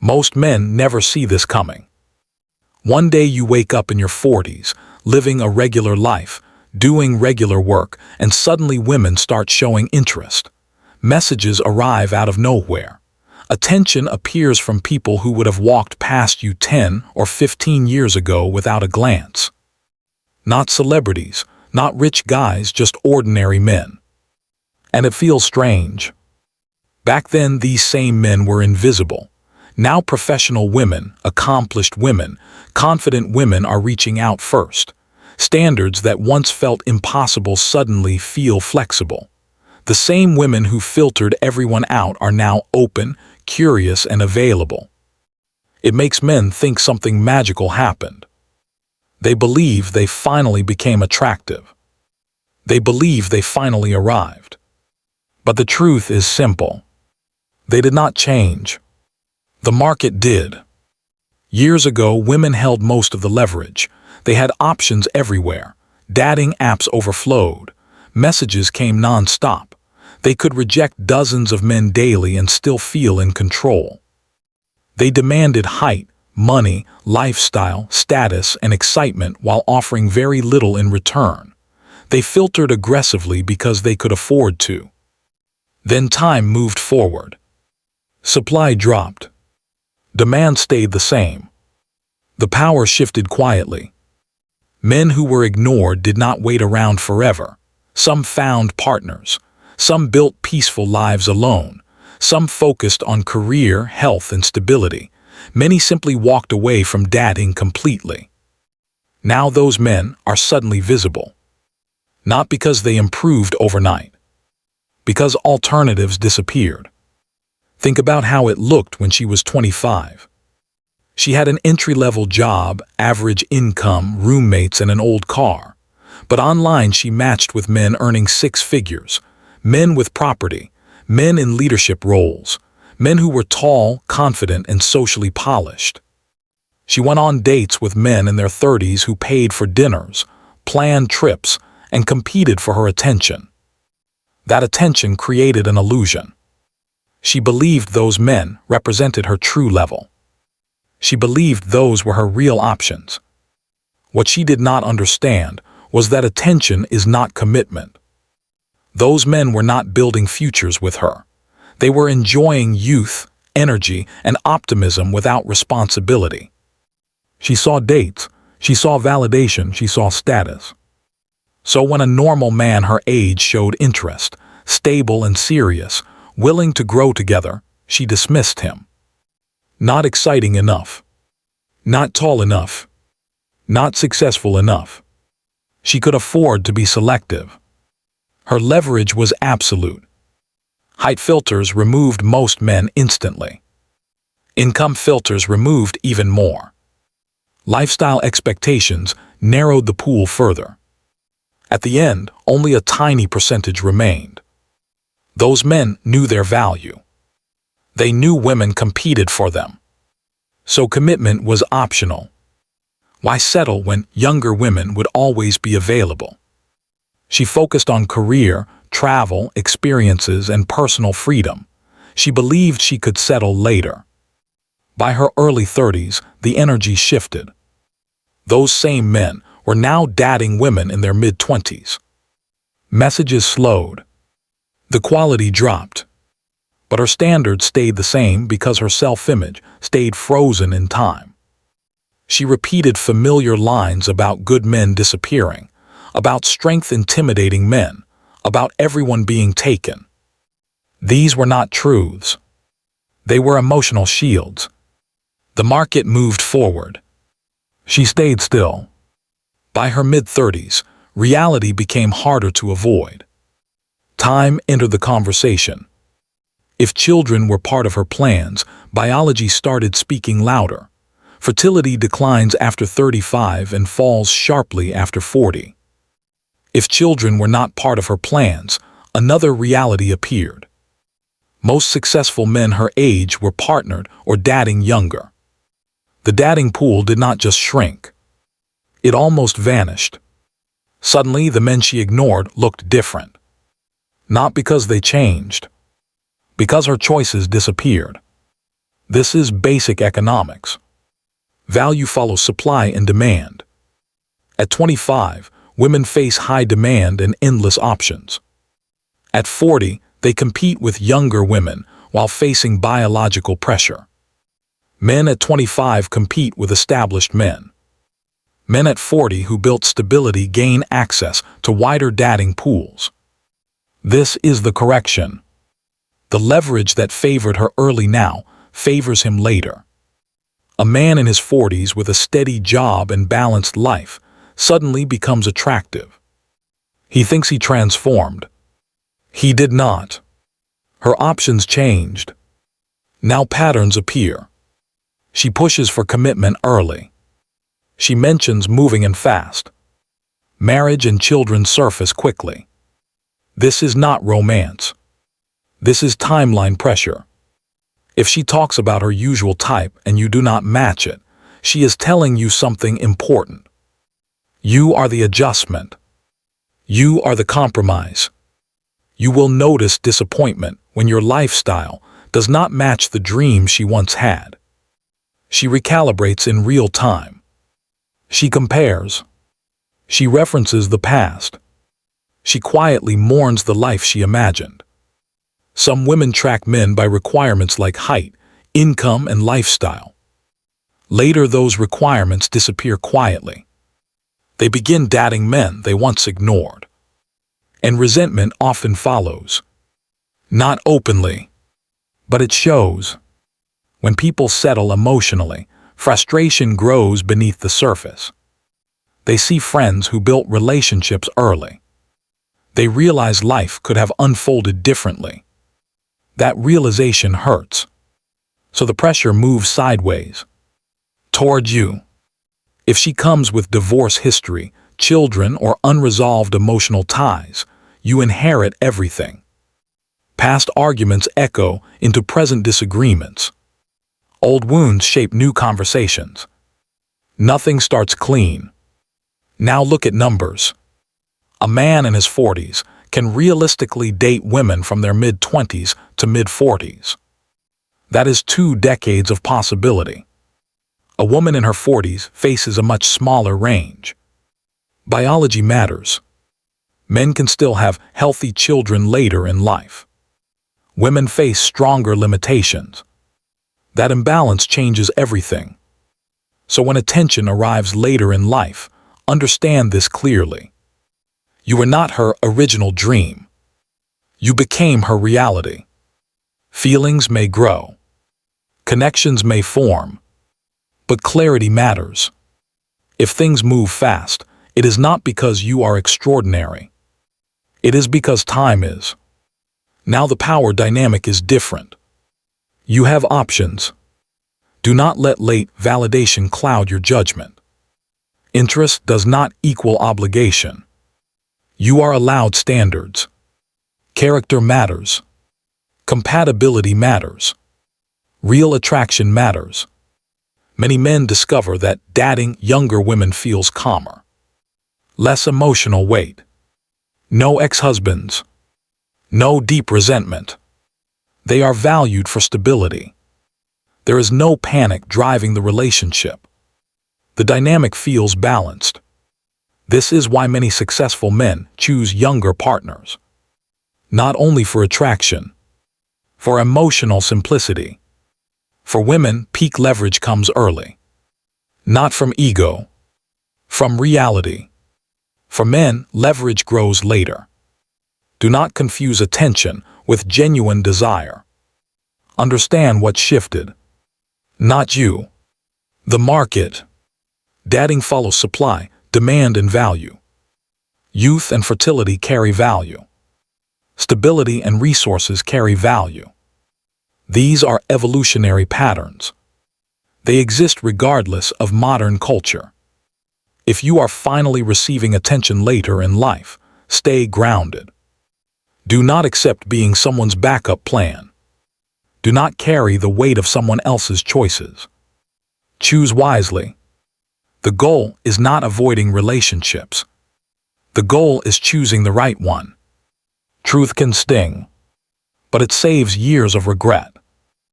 Most men never see this coming. One day you wake up in your 40s, living a regular life, doing regular work, and suddenly women start showing interest. Messages arrive out of nowhere. Attention appears from people who would have walked past you 10 or 15 years ago without a glance. Not celebrities, not rich guys, just ordinary men. And it feels strange. Back then, these same men were invisible. Now professional women, accomplished women, confident women are reaching out first. Standards that once felt impossible suddenly feel flexible. The same women who filtered everyone out are now open, curious, and available. It makes men think something magical happened. They believe they finally became attractive. They believe they finally arrived. But the truth is simple. They did not change. The market did. Years ago, women held most of the leverage. They had options everywhere. Dating apps overflowed. Messages came non-stop. They could reject dozens of men daily and still feel in control. They demanded height, money, lifestyle, status, and excitement while offering very little in return. They filtered aggressively because they could afford to. Then time moved forward. Supply dropped. Demand stayed the same. The power shifted quietly. Men who were ignored did not wait around forever. Some found partners. Some built peaceful lives alone. Some focused on career, health, and stability. Many simply walked away from dating completely. Now those men are suddenly visible. Not because they improved overnight. Because alternatives disappeared. Think about how it looked when she was 25. She had an entry-level job, average income, roommates, and an old car. But online she matched with men earning 6 figures, men with property, men in leadership roles, men who were tall, confident, and socially polished. She went on dates with men in their 30s who paid for dinners, planned trips, and competed for her attention. That attention created an illusion. She believed those men represented her true level. She believed those were her real options. What she did not understand was that attention is not commitment. Those men were not building futures with her. They were enjoying youth, energy, and optimism without responsibility. She saw dates, she saw validation, she saw status. So when a normal man her age showed interest, stable and serious, willing to grow together, she dismissed him. Not exciting enough. Not tall enough. Not successful enough. She could afford to be selective. Her leverage was absolute. Height filters removed most men instantly. Income filters removed even more. Lifestyle expectations narrowed the pool further. At the end, only a tiny percentage remained. Those men knew their value. They knew women competed for them. So commitment was optional. Why settle when younger women would always be available? She focused on career, travel, experiences, and personal freedom. She believed she could settle later. By her early 30s, the energy shifted. Those same men were now dating women in their mid-20s. Messages slowed. The quality dropped. But her standards stayed the same because her self-image stayed frozen in time. She repeated familiar lines about good men disappearing, about strength intimidating men, about everyone being taken. These were not truths. They were emotional shields. The market moved forward. She stayed still. By her mid-30s, reality became harder to avoid. Time entered the conversation. If children were part of her plans, biology started speaking louder. Fertility declines after 35 and falls sharply after 40. If children were not part of her plans, another reality appeared. Most successful men her age were partnered or dating younger. The dating pool did not just shrink. It almost vanished. Suddenly, the men she ignored looked different. Not because they changed. Because her choices disappeared. This is basic economics. Value follows supply and demand. At 25, women face high demand and endless options. At 40, they compete with younger women while facing biological pressure. Men at 25 compete with established men. Men at 40 who built stability gain access to wider dating pools. This is the correction. The leverage that favored her early now favors him later. A man in his 40s with a steady job and balanced life suddenly becomes attractive. He thinks he transformed. He did not. Her options changed. Now patterns appear. She pushes for commitment early. She mentions moving in fast. Marriage and children surface quickly. This is not romance. This is timeline pressure. If she talks about her usual type and you do not match it, she is telling you something important. You are the adjustment. You are the compromise. You will notice disappointment when your lifestyle does not match the dream she once had. She recalibrates in real time. She compares. She references the past. She quietly mourns the life she imagined. Some women track men by requirements like height, income, and lifestyle. Later, those requirements disappear quietly. They begin dating men they once ignored. And resentment often follows. Not openly, but it shows. When people settle emotionally, frustration grows beneath the surface. They see friends who built relationships early. They realize life could have unfolded differently. That realization hurts. So the pressure moves sideways. Toward you. If she comes with divorce history, children, or unresolved emotional ties, you inherit everything. Past arguments echo into present disagreements. Old wounds shape new conversations. Nothing starts clean. Now look at numbers. A man in his 40s can realistically date women from their mid-20s to mid-40s. That is 2 decades of possibility. A woman in her 40s faces a much smaller range. Biology matters. Men can still have healthy children later in life. Women face stronger limitations. That imbalance changes everything. So when attention arrives later in life, understand this clearly. You were not her original dream. You became her reality. Feelings may grow. Connections may form. But clarity matters. If things move fast, it is not because you are extraordinary. It is because time is. Now the power dynamic is different. You have options. Do not let late validation cloud your judgment. Interest does not equal obligation. You are allowed standards. Character matters. Compatibility matters. Real attraction matters. Many men discover that dating younger women feels calmer. Less emotional weight. No ex-husbands. No deep resentment. They are valued for stability. There is no panic driving the relationship. The dynamic feels balanced. This is why many successful men choose younger partners. Not only for attraction, for emotional simplicity. For women, peak leverage comes early. Not from ego, from reality. For men, leverage grows later. Do not confuse attention with genuine desire. Understand what shifted. Not you. The market. Dating follows supply, demand, and value. Youth and fertility carry value. Stability and resources carry value. These are evolutionary patterns. They exist regardless of modern culture. If you are finally receiving attention later in life, stay grounded. Do not accept being someone's backup plan. Do not carry the weight of someone else's choices. Choose wisely. The goal is not avoiding relationships. The goal is choosing the right one. Truth can sting, but it saves years of regret.